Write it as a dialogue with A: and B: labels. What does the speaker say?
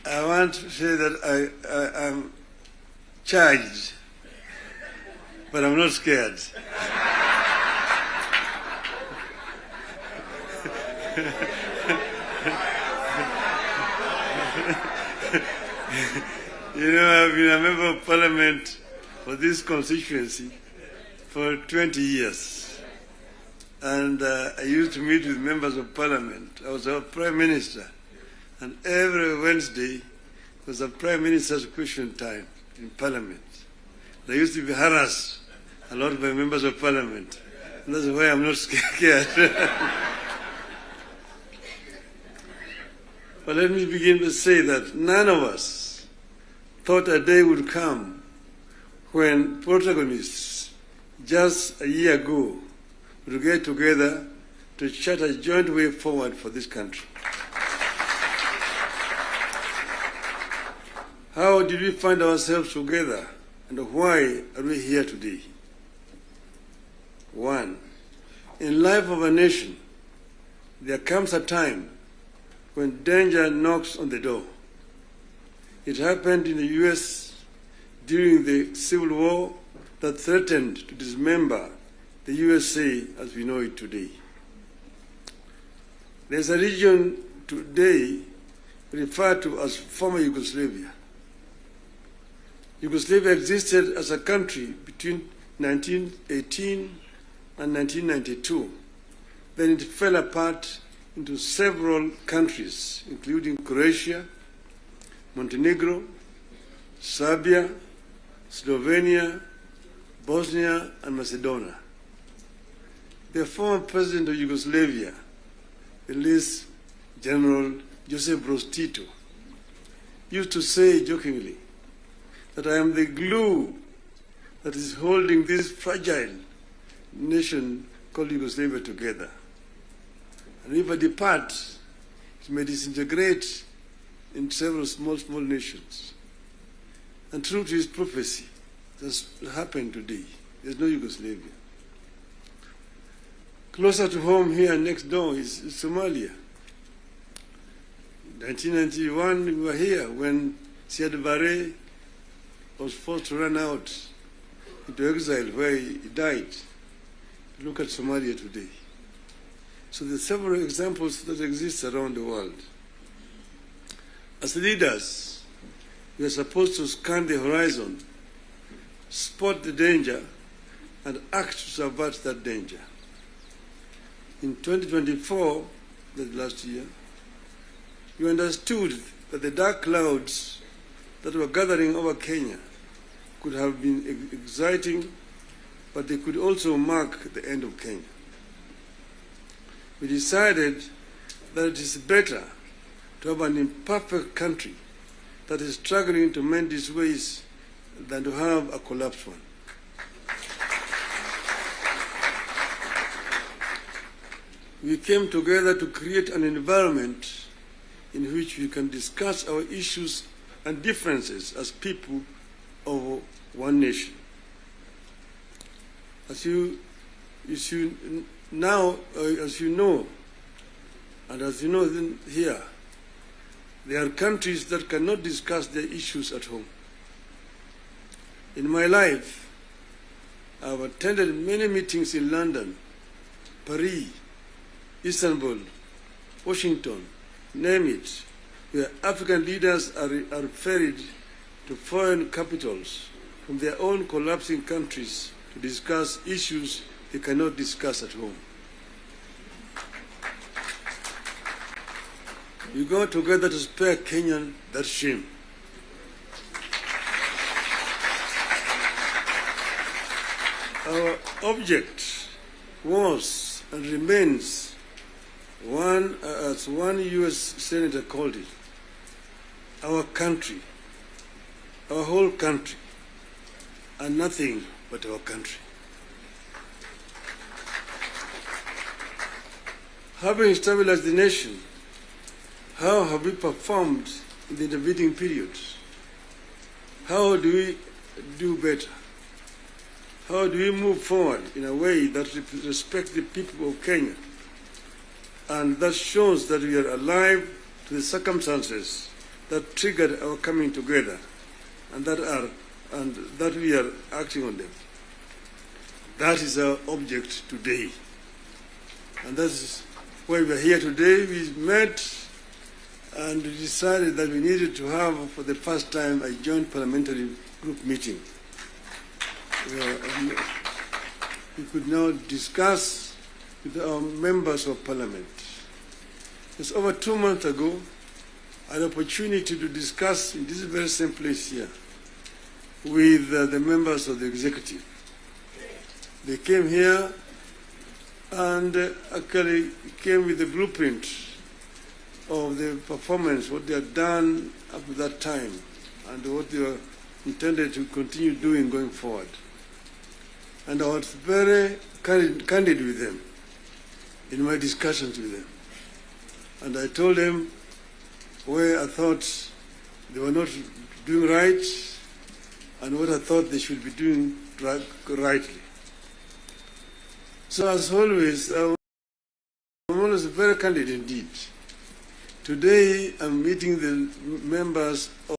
A: I want to say that I'm charged, but I'm not scared. You know, I've been a member of Parliament for this constituency for 20 years. And I used to meet with members of Parliament. I was our Prime Minister. And every Wednesday was a Prime Minister's question time in Parliament. I used to be harassed a lot by members of Parliament. And that's why I'm not scared. But let me begin to say that none of us thought a day would come when protagonists just a year ago would get together to chart a joint way forward for this country. How did we find ourselves together, and why are we here today? One, in life of a nation, there comes a time when danger knocks on the door. It happened in the US during the Civil War that threatened to dismember the USA as we know it today. There's a region today referred to as former Yugoslavia. Yugoslavia existed as a country between 1918 and 1992. Then it fell apart into several countries, including Croatia, Montenegro, Serbia, Slovenia, Bosnia, and Macedonia. The former president of Yugoslavia, the late General Josip Broz Tito, used to say jokingly that I am the glue that is holding this fragile nation called Yugoslavia together. And if I depart, it may disintegrate in several small nations. And true to his prophecy, that's happened today. There's no Yugoslavia. Closer to home here next door is Somalia. In 1991, we were here when Siad Barre was forced to run out into exile where he died. Look at Somalia today. So there are several examples that exist around the world. As leaders, we are supposed to scan the horizon, spot the danger, and act to subvert that danger. In 2024, that last year, we understood that the dark clouds that were gathering over Kenya could have been exciting, but they could also mark the end of Kenya. We decided that it is better to have an imperfect country that is struggling to mend its ways than to have a collapsed one. We came together to create an environment in which we can discuss our issues and differences as people of one nation. As you know, and as you know here, there are countries that cannot discuss their issues at home. In my life, I have attended many meetings in London, Paris, Istanbul, Washington, name it, where African leaders are ferried to foreign capitals from their own collapsing countries to discuss issues they cannot discuss at home. We go together to spare Kenyan that shame. Our object was and remains one, as one US senator called it, our country, our whole country, and nothing but our country. Having stabilized the nation, how have we performed in the intervening periods? How do we do better? How do we move forward in a way that respects the people of Kenya and that shows that we are alive to the circumstances that triggered our coming together, and that we are acting on them. That is our object today, and that's why we are here today. We met and decided that we needed to have, for the first time, a joint parliamentary group meeting. We could now discuss with our members of parliament. It's over 2 months ago, an opportunity to discuss in this very same place here with the members of the executive. They came here and actually came with a blueprint of the performance, what they had done up to that time, and what they were intended to continue doing going forward. And I was very candid with them in my discussions with them. And I told them where I thought they were not doing right and what I thought they should be doing rightly. So as always, I'm always very candid indeed. Today I'm meeting the members of